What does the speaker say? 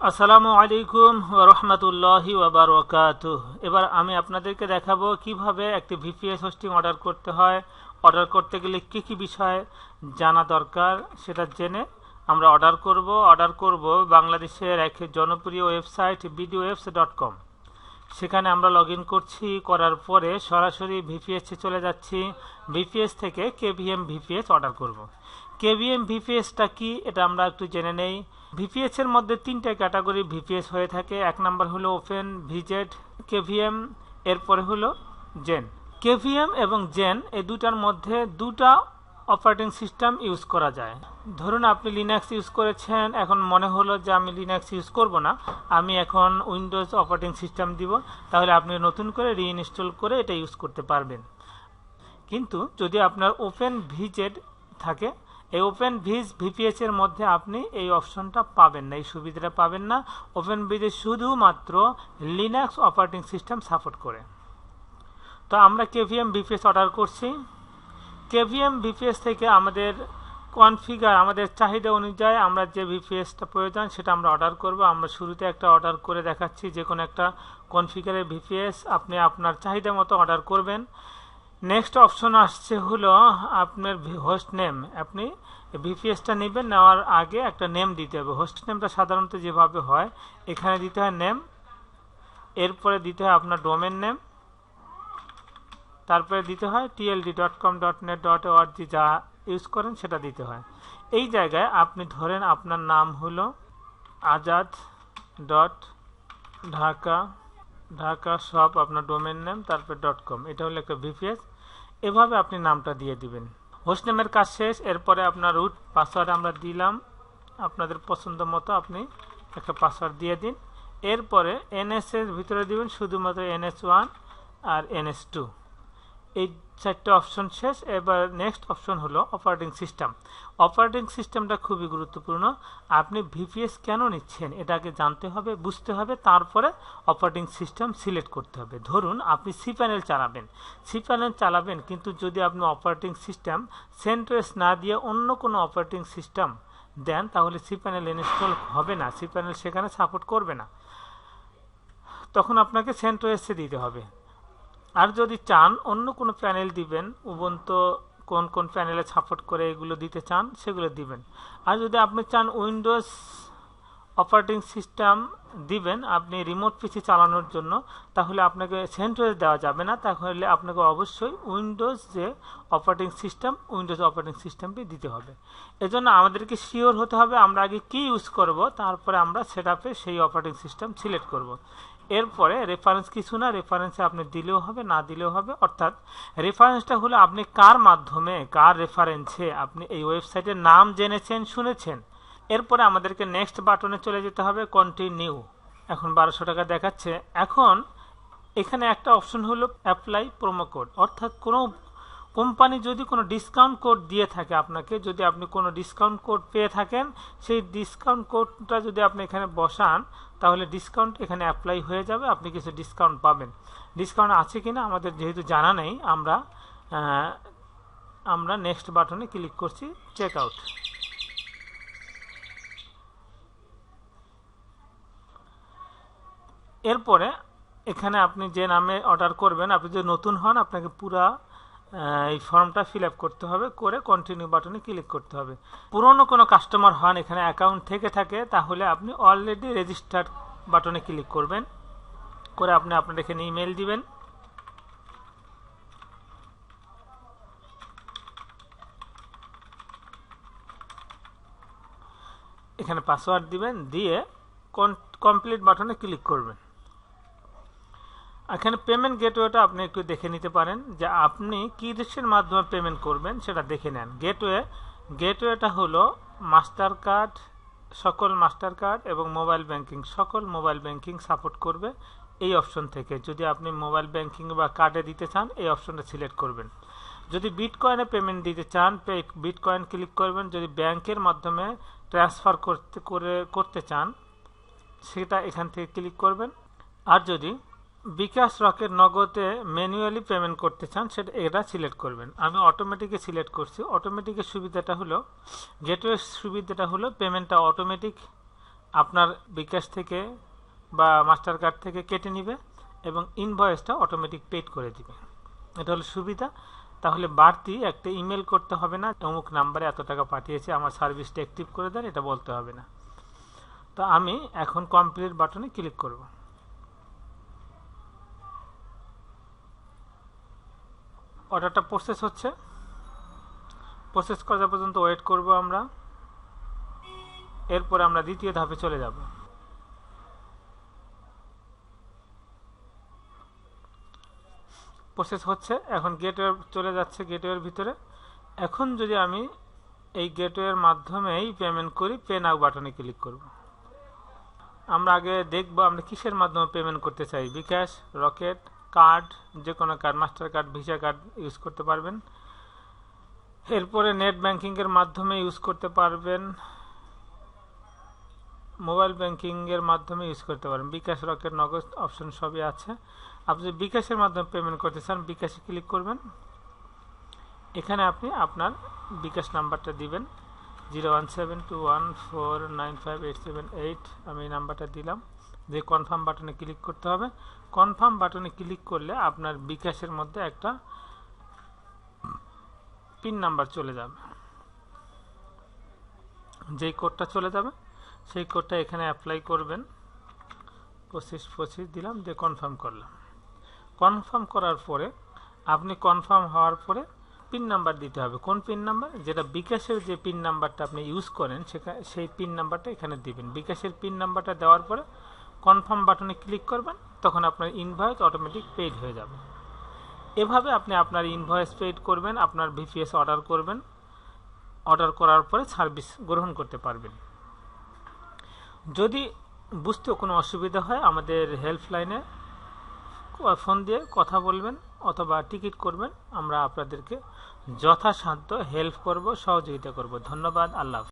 আসসালামু আলাইকুম ওয়া রাহমাতুল্লাহি ওয়া বারাকাতুহু। এবার আমি আপনাদেরকে দেখাবো কিভাবে একটি ভিপিএস হোস্টিং অর্ডার করতে হয়। অর্ডার করতে গেলে কি কি বিষয় জানা দরকার সেটা জেনে আমরা অর্ডার করব বাংলাদেশের এক জনপ্রিয় ওয়েবসাইট bdwebs.com। সেখানে আমরা লগইন করছি, করার পরে সরাসরি ভিপিএস এ চলে যাচ্ছি। ভিপিএস থেকে কেভিএম ভিপিএস অর্ডার করব। কেভিএম ভিপিএসটা কি এটা আমরা একটু জেনে নেই। ভিপিএস এর মধ্যে তিনটা ক্যাটাগরি ভিপিএস হয়ে থাকে। এক নাম্বার হলো ওপেন ভিজেড কেভিএম, এরপরে হলো জেন। কেভিএম এবং জেন এই দুটার মধ্যে দুটা অপারেটিং সিস্টেম ইউজ করা যায়। ধরুন আপনি লিনাক্স ইউজ করেছেন, এখন মনে হলো যে আমি লিনাক্স ইউজ করব না, আমি এখন উইন্ডোজ অপারেটিং সিস্টেম দিব, তাহলে আপনি নতুন করে রিইনস্টল করে এটা ইউজ করতে পারবেন। কিন্তু যদি আপনার ওপেন ভিজেড থাকে, এই ওপেন ভিপিএস এর মধ্যে আপনি এই অপশনটা পাবেন না, এই সুবিধাটা পাবেন না। ওপেন ভিজেড শুধুমাত্র লিনাক্স অপারেটিং সিস্টেম সাপোর্ট করে। তো আমরা কেভিএম ভিপিএস অর্ডার করছি। কেভিএম ভিপিএস থেকে আমাদের কনফিগার, আমাদের চাহিদা অনুযায়ী আমরা যে ভিপিএসটা প্রয়োজন সেটা আমরা অর্ডার করব। আমরা শুরুতে একটা অর্ডার করে দেখাচ্ছি, যে কোনো একটা কনফিগারের ভিপিএস আপনি আপনার চাহিদা মতো অর্ডার করবেন। নেক্সট অপশন আসছে হলো আপনার হোস্ট নেম। আপনি ভিপিএসটা নেবেন, নেওয়ার আগে একটা নেম দিতে হবে। হোস্ট নেমটা সাধারণত যেভাবে হয়, এখানে দিতে হয় নেম, এরপরে দিতে হয় আপনার ডোমেন নেম, তারপরে দিতে হয় tld.com.net.org যা ইউজ করেন সেটা দিতে হয়। এই জায়গায় আপনি ধরেন আপনার নাম হলো আজাদ ডট ঢাকা সব আপনার ডোমেন নেম, তারপরে .com, এটা হলো একটা ভিপিএস। এভাবে আপনি নামটা দিয়ে দিবেন। হোস্ট নেমের কাজ শেষ। এরপরে আপনার রুট পাসওয়ার্ড আমরা দিলাম, আপনাদের পছন্দ মতো আপনি একটা পাসওয়ার্ড দিয়ে দিন। এরপরে এনএস এর ভিতরে দিবেন শুধুমাত্র NS1 আর NS2, এই চারটে অপশন শেষ। এবার নেক্সট অপশন হলো অপারেটিং সিস্টেম। অপারেটিং সিস্টেমটা খুবই গুরুত্বপূর্ণ। আপনি ভিপিএস কেন নিচ্ছেন এটাকে জানতে হবে, বুঝতে হবে, তারপরে অপারেটিং সিস্টেম সিলেক্ট করতে হবে। ধরুন আপনি সি প্যানেল চালাবেন, কিন্তু যদি আপনি অপারেটিং সিস্টেম সেন্ট্রোস না দিয়ে অন্য কোনো অপারেটিং সিস্টেম দেন, তাহলে সি প্যানেল ইনস্টল হবে না, সি প্যানেল সেখানে সাপোর্ট করবে না। তখন আপনাকে সেন্ট্রোসে দিতে হবে। আর যদি চান অন্য কোনো প্যানেল দিবেন, উবুন্টু কোন প্যানেলে সাপোর্ট করে এগুলো দিতে চান সেগুলো দিবেন। আর যদি আপনি চান উইন্ডোজ অপারেটিং সিস্টেম দিবেন আপনি রিমোট পিসি চালানোর জন্য, তাহলে আপনাকে সেন্ট্রোস দেওয়া যাবে না, তাহলে আপনাকে অবশ্যই উইন্ডোজ অপারেটিং সিস্টেমটি দিতে হবে। এজন্য আমাদেরকে শিওর হতে হবে আমরা আগে কি ইউজ করব, তারপরে আমরা সেটআপে সেই অপারেটিং সিস্টেম সিলেক্ট করব। এরপরে রেফারেন্স কিছু না, রেফারেন্সে আপনি দিলেও হবে, না দিলেও হবে। অর্থাৎ রেফারেন্সটা হলো আপনি কার মাধ্যমে, কার রেফারেন্সে আপনি এই ওয়েবসাইটের নাম জেনেছেন, শুনেছেন। এরপরে আমাদেরকে নেক্সট বাটনে চলে যেতে হবে, কন্টিনিউ। এখন 1200 টাকা দেখাচ্ছে। এখন এখানে একটা অপশন হলো অ্যাপ্লাই প্রোমো কোড। অর্থাৎ কোনো কোম্পানি যদি কোনো ডিসকাউন্ট কোড দিয়ে থাকে আপনাকে, যদি আপনি কোনো ডিসকাউন্ট কোড পেয়ে থাকেন, সেই ডিসকাউন্ট কোডটা যদি আপনি এখানে বসান, তাহলে ডিসকাউন্ট এখানে অ্যাপ্লাই হয়ে যাবে, আপনি কিছু ডিসকাউন্ট পাবেন। ডিসকাউন্ট আছে কিনা আমাদের যেহেতু জানা নেই, আমরা নেক্সট বাটনে ক্লিক করছি, চেক আউট। এরপরে এখানে আপনি যে নামে অর্ডার করবেন, আপনি যদি নতুন হন আপনাকে পুরা এই ফর্মটা ফিল আপ করতে হবে, করে কন্টিনিউ বাটনে ক্লিক করতে হবে। পুরনো কোনো কাস্টমার হন, এখানে অ্যাকাউন্ট থেকে থাকে, তাহলে আপনি অলরেডি রেজিস্টার্ড বাটনে ক্লিক করবেন, করে আপনি আপনার এখানে ইমেল দিবেন। এখানে পাসওয়ার্ড দিবেন, দিয়ে কমপ্লিট বাটনে ক্লিক করবেন। এখানে পেমেন্ট গেটওয়েটা আপনি একটু দেখে নিতে পারেন, যে আপনি কি দেশের মাধ্যমে পেমেন্ট করবেন সেটা দেখে নেন। গেটওয়েটা হলো মাস্টার কার্ড, সকল মাস্টার কার্ড এবং মোবাইল ব্যাংকিং, সকল মোবাইল ব্যাংকিং সাপোর্ট করবে এই অপশন থেকে। যদি আপনি মোবাইল ব্যাংকিং বা কার্ডে দিতে চান এই অপশনটা সিলেক্ট করবেন। যদি বিটকয়েনে পেমেন্ট দিতে চান বিটকয়েন ক্লিক করবেন। যদি ব্যাংকের মাধ্যমে ট্রান্সফার করতে চান সেটা এখান থেকে ক্লিক করবেন। আর যদি বিকাশ রকেট নগদে ম্যানুয়ালি পেমেন্ট করতে চান সেটা এটা সিলেক্ট করবেন। আমি অটোমেটিকে সিলেক্ট করছি। অটোমেটিকের সুবিধাটা হলো, গেটওয়ে সুবিধাটা হলো পেমেন্টটা অটোমেটিক আপনার বিকাশ থেকে বা মাস্টার কার্ড থেকে কেটে নিবে এবং ইনভয়েসটা অটোমেটিক পেড করে দিবে। এটা হলো সুবিধা। তাহলে বাড়তি একটা ইমেল করতে হবে না, অমুক নাম্বারে এত টাকা পাঠিয়েছে, আমার সার্ভিসটা অ্যাক্টিভ করে দেন, এটা বলতে হবে না। তো আমি এখন কমপ্লিট বাটনে ক্লিক করব। অর্ডারটা প্রসেস হচ্ছে, প্রসেস করা পর্যন্ত ওয়েট করব আমরা। এরপরে আমরা দ্বিতীয় ধাপে চলে যাব। প্রসেস হচ্ছে, এখন গেটওয়ে চলে যাচ্ছে, গেটওয়ের ভিতরে। এখন যদি আমি এই গেটওয়ের মাধ্যমেই পেমেন্ট করি, পে নাও বাটনে ক্লিক করব। আমরা আগে দেখব আমরা কিসের মাধ্যমে পেমেন্ট করতে চাই। বিকাশ, রকেট, কার্ড, যে কোনো card, master card, visa card use করতে পারবেন। এরপরে নেট ব্যাংকিংয়ের মাধ্যমে ইউজ করতে পারবেন, মোবাইল ব্যাংকিংয়ের মাধ্যমে ইউজ করতে পারেন। বিকাশ, রকেট, নগদ অপশন সবই আছে। আপনি যদি বিকাশের মাধ্যমে পেমেন্ট করতে চান, বিকাশে ক্লিক করবেন। এখানে আপনি আপনার বিকাশ নাম্বারটা দিবেন, 01721495878। আমি এই নাম্বারটা দিলাম, যে কনফার্ম বাটনে ক্লিক করতে হবে। কনফার্ম বাটনে ক্লিক করলে আপনার বিকাশের মধ্যে একটা পিন নাম্বার চলে যাবে। যেই কোডটা চলে যাবে সেই কোডটা এখানে অ্যাপ্লাই করবেন। 25 দিলাম, দিয়ে কনফার্ম করলাম। কনফার্ম করার পরে আপনি কনফার্ম হওয়ার পরে পিন নাম্বার দিতে হবে। কোন পিন নাম্বার? যেটা বিকাশের যে পিন নাম্বারটা আপনি ইউজ করেন সেই পিন নাম্বারটা এখানে দিবেন। বিকাশের পিন নাম্বারটা দেওয়ার পরে কনফার্ম বাটনে ক্লিক করবেন, তখন আপনার ইনভয়েস অটোমেটিক পেইড হয়ে যাবে। এভাবে আপনি আপনার ইনভয়েস পেইড করবেন, আপনার ভিপিএস অর্ডার করবেন। অর্ডার করার পরে সার্ভিস গ্রহণ করতে পারবেন। যদি বুঝতে কোনো অসুবিধা হয় আমাদের হেল্পলাইনে ফোন দিয়ে কথা বলবেন অথবা টিকিট করবেন। আমরা আপনাদেরকে যথাসাধ্য হেল্প করব, সহযোগিতা করব। ধন্যবাদ। আল্লাহ হাফেজ।